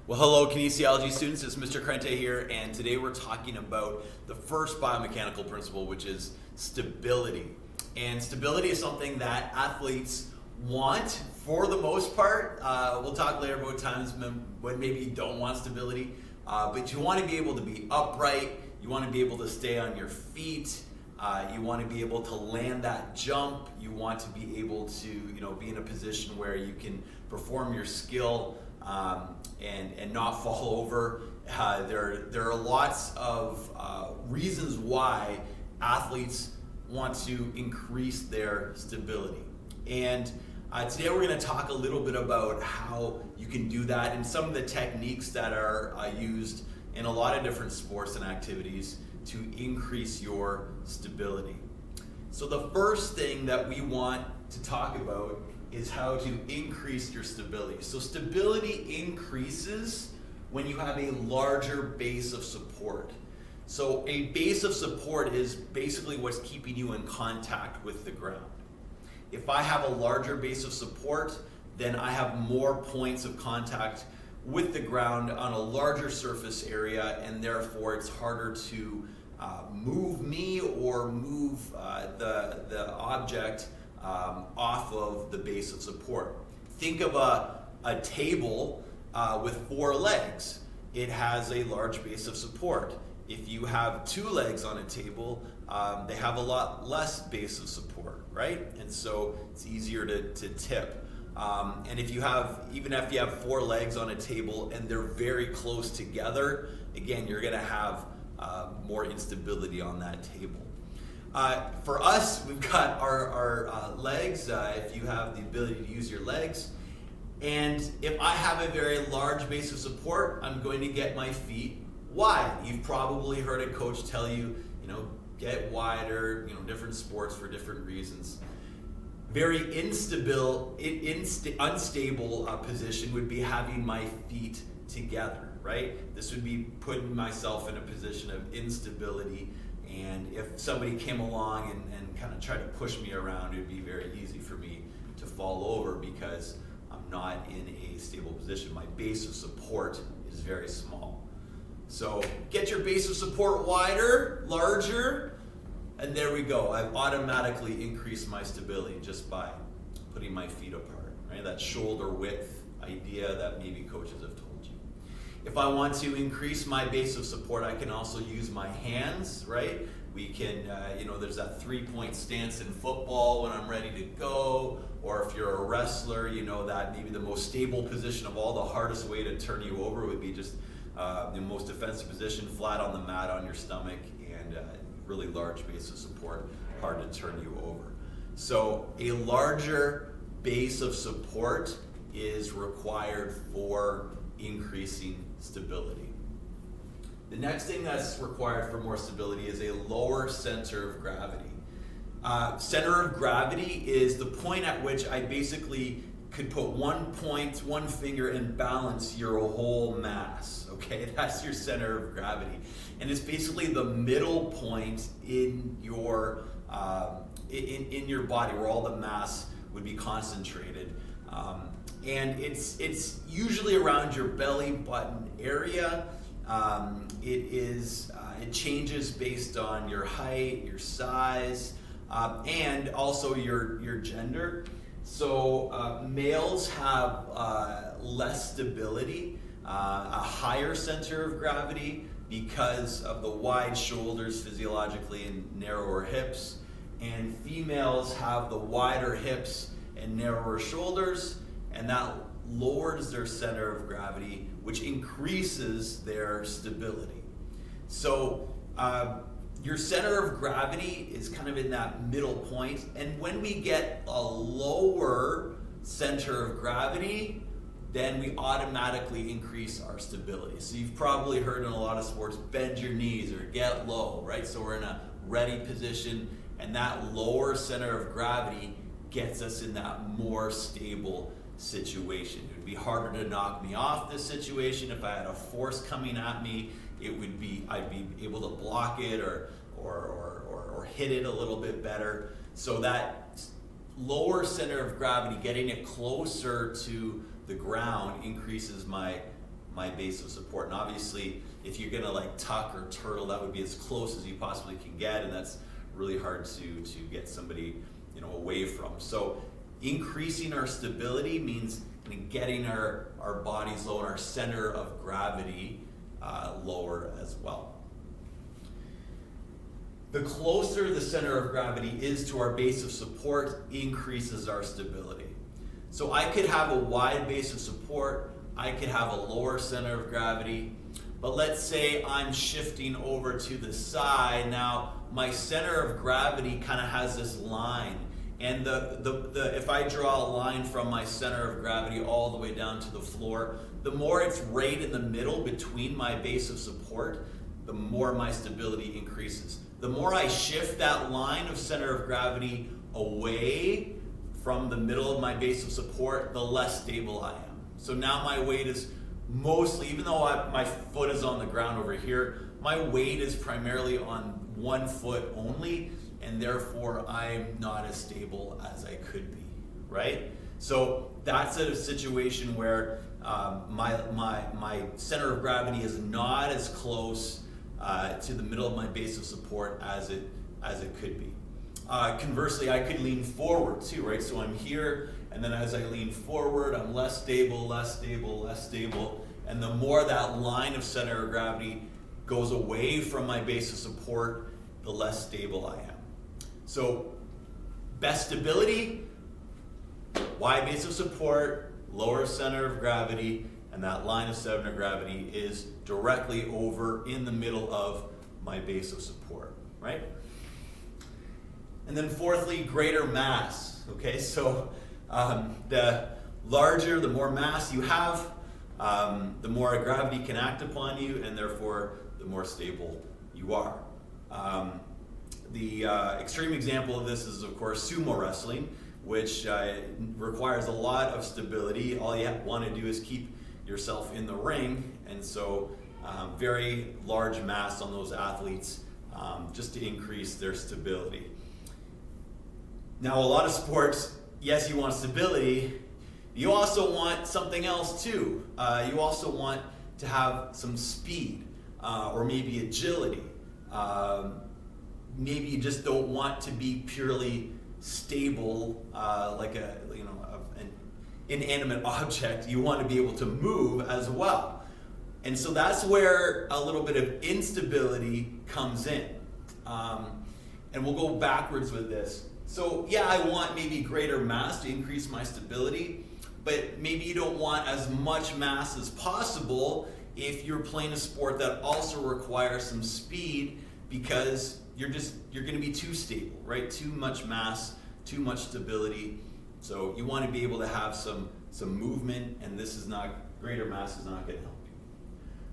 Well, hello kinesiology students, it's Mr. Krente here, and today we're talking about the first biomechanical principle, which is stability. And stability is something that athletes want for the most part. We'll talk later about times when maybe you don't want stability, but you want to be able to be upright, you want to be able to stay on your feet, you want to be able to land that jump, you want to be able to be in a position where you can perform your skill and not fall over. There are lots of reasons why athletes want to increase their stability. And today we're going to talk a little bit about how you can do that and some of the techniques that are used in a lot of different sports and activities to increase your stability. So the first thing that we want to talk about is how to increase your stability. So stability increases when you have a larger base of support. So a base of support is basically what's keeping you in contact with the ground. If I have a larger base of support, then I have more points of contact with the ground on a larger surface area, and therefore it's harder to move me or move the object off of the base of support. Think of a table with 4 legs. It has a large base of support. If you have 2 legs on a table, they have a lot less base of support, right? And so it's easier to tip. And even if you have 4 legs on a table and they're very close together, again, you're gonna have more instability on that table. For us, we've got our legs, if you have the ability to use your legs. And if I have a very large base of support, I'm going to get my feet wide. You've probably heard a coach tell you, get wider, different sports for different reasons. Very unstable position would be having my feet together, right? This would be putting myself in a position of instability. And if somebody came along and kind of tried to push me around, it would be very easy for me to fall over because I'm not in a stable position. My base of support is very small. So get your base of support wider, larger, and there we go. I've automatically increased my stability just by putting my feet apart, right? That shoulder width idea that maybe coaches have told you. If I want to increase my base of support, I can also use my hands, right? We can, there's that 3-point stance in football when I'm ready to go, or if you're a wrestler, that maybe the most stable position of all, the hardest way to turn you over would be just the most defensive position, flat on the mat on your stomach, and really large base of support, hard to turn you over. So a larger base of support is required for increasing stability. The next thing that's required for more stability is a lower center of gravity. Center of gravity is the point at which I basically could put one finger and balance your whole mass, okay? That's your center of gravity. And it's basically the middle point in your in your body where all the mass would be concentrated. And it's usually around your belly button area. It changes based on your height, your size, and also your gender. So males have less stability, a higher center of gravity because of the wide shoulders physiologically and narrower hips. And females have the wider hips and narrower shoulders, and that lowers their center of gravity, which increases their stability. So your center of gravity is kind of in that middle point, and when we get a lower center of gravity, then we automatically increase our stability. So you've probably heard in a lot of sports, bend your knees or get low, right? So we're in a ready position, and that lower center of gravity gets us in that more stable situation. It would be harder to knock me off this situation. If I had a force coming at me, I'd be able to block it or hit it a little bit better. So that lower center of gravity, getting it closer to the ground, increases my my base of support. And obviously, if you're gonna like tuck or turtle, that would be as close as you possibly can get, and that's really hard to get somebody, you know, away from. So increasing our stability means getting our bodies low and our center of gravity lower as well. The closer the center of gravity is to our base of support, increases our stability. So I could have a wide base of support, I could have a lower center of gravity, but let's say I'm shifting over to the side. Now my center of gravity kind of has this line, and if I draw a line from my center of gravity all the way down to the floor, the more it's right in the middle between my base of support, the more my stability increases. The more I shift that line of center of gravity away from the middle of my base of support, the less stable I am. So now my weight is mostly, even though my foot is on the ground over here, my weight is primarily on one foot only, and therefore I'm not as stable as I could be, right? So that's a situation where my center of gravity is not as close to the middle of my base of support as it could be. Conversely, I could lean forward too, right? So I'm here, and then as I lean forward, I'm less stable, and the more that line of center of gravity goes away from my base of support, the less stable I am. So best stability, wide base of support, lower center of gravity, and that line of center of gravity is directly over in the middle of my base of support, right? And then fourthly, greater mass, okay? So the larger, the more mass you have, the more gravity can act upon you, and therefore the more stable you are. The extreme example of this is, of course, sumo wrestling, which requires a lot of stability. All you want to do is keep yourself in the ring, and so very large mass on those athletes just to increase their stability. Now, a lot of sports, yes, you want stability, you also want something else too. You also want to have some speed or maybe agility. Maybe you just don't want to be purely stable like an inanimate object. You want to be able to move as well. And so that's where a little bit of instability comes in. And we'll go backwards with this. So yeah, I want maybe greater mass to increase my stability, but maybe you don't want as much mass as possible if you're playing a sport that also requires some speed, because you're going to be too stable, right? Too much mass, too much stability. So you want to be able to have some movement, and greater mass is not going to help you.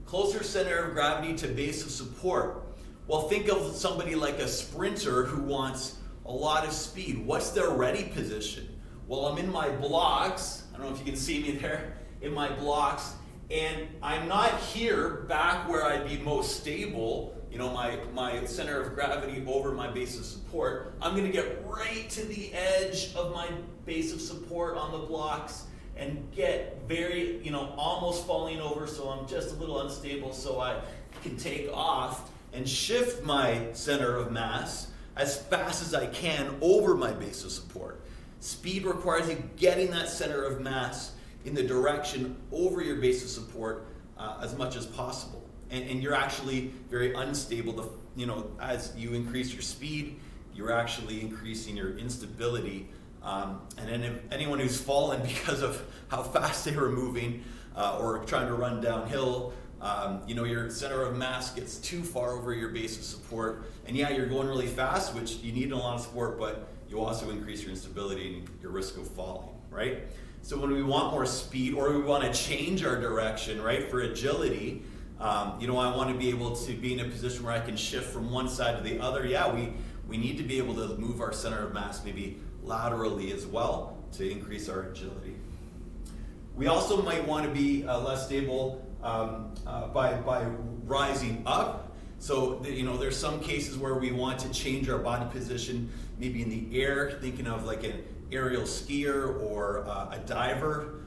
Closer center of gravity to base of support. Well, think of somebody like a sprinter who wants a lot of speed. What's their ready position? Well, I'm in my blocks. I don't know if you can see me there, in my blocks, and I'm not here back where I'd be most stable, my center of gravity over my base of support. I'm going to get right to the edge of my base of support on the blocks and get very, almost falling over, so I'm just a little unstable, so I can take off and shift my center of mass as fast as I can over my base of support. Speed requires you getting that center of mass in the direction over your base of support as much as possible. And you're actually very unstable. As you increase your speed, you're actually increasing your instability. And then anyone who's fallen because of how fast they were moving or trying to run downhill, your center of mass gets too far over your base of support. And yeah, you're going really fast, which you need in a lot of sport, but you also increase your instability and your risk of falling, right? So when we want more speed, or we want to change our direction, right, for agility, I want to be able to be in a position where I can shift from one side to the other. Yeah, we need to be able to move our center of mass maybe laterally as well to increase our agility. We also might want to be less stable by rising up. So there's some cases where we want to change our body position, maybe in the air, thinking of like an aerial skier or a diver,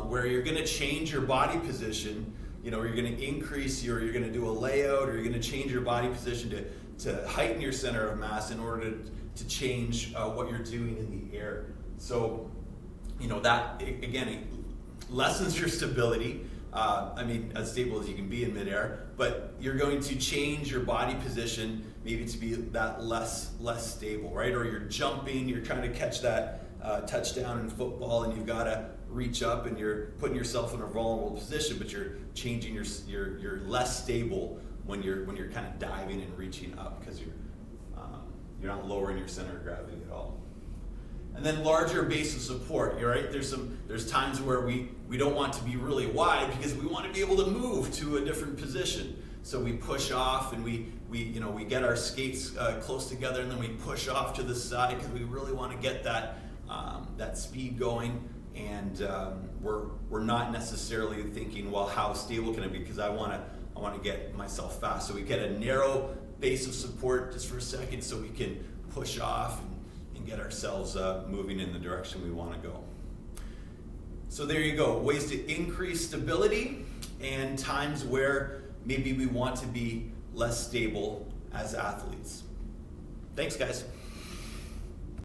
where you're going to change your body position you're going to increase you're going to do a layout, or you're going to change your body position to heighten your center of mass in order to change what you're doing in the air. So, that, again, it lessens your stability. As stable as you can be in midair, but you're going to change your body position maybe to be that less stable, right? Or you're jumping, you're trying to catch that touchdown in football, and you've got to reach up, and you're putting yourself in a vulnerable position, but you're changing you're less stable when you're kind of diving and reaching up, because you're not lowering your center of gravity at all. And then larger base of support, right? There's times where we don't want to be really wide because we want to be able to move to a different position. So we push off, and we get our skates close together, and then we push off to the side because we really want to get that speed going. And we're not necessarily thinking, well, how stable can it be? Because I want to get myself fast. So we get a narrow base of support just for a second, so we can push off and get ourselves moving in the direction we want to go. So there you go, ways to increase stability and times where maybe we want to be less stable as athletes. Thanks, guys.